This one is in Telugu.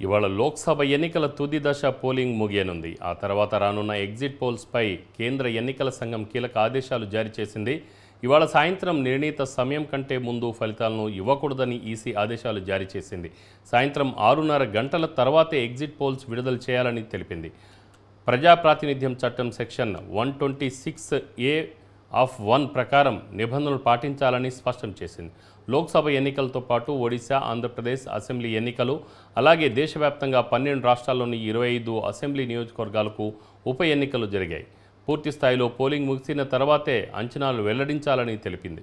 ఇవాళ లోక్సభ ఎన్నికల తుది దశ పోలింగ్ ముగియనుంది. ఆ తర్వాత రానున్న ఎగ్జిట్ పోల్స్పై కేంద్ర ఎన్నికల సంఘం కీలక ఆదేశాలు జారీ చేసింది. ఇవాళ సాయంత్రం నిర్ణీత సమయం కంటే ముందు ఫలితాలను ఇవ్వకూడదని ఈసీ ఆదేశాలు జారీ చేసింది. సాయంత్రం 6:30 గంటల తర్వాతే ఎగ్జిట్ పోల్స్ విడుదల చేయాలని తెలిపింది. ప్రజాప్రాతినిధ్యం చట్టం సెక్షన్ 126A(1) ప్రకారం నిబంధనలు పాటించాలని స్పష్టం చేసింది. లోక్సభ ఎన్నికలతో పాటు ఒడిశా, ఆంధ్రప్రదేశ్ అసెంబ్లీ ఎన్నికలు, అలాగే దేశవ్యాప్తంగా 12 రాష్ట్రాల్లోని 25 అసెంబ్లీ నియోజకవర్గాలకు ఉప ఎన్నికలు జరిగాయి. పూర్తి స్థాయిలో పోలింగ్ ముగిసిన తర్వాతే అంచనాలు వెల్లడించాలని తెలిపింది.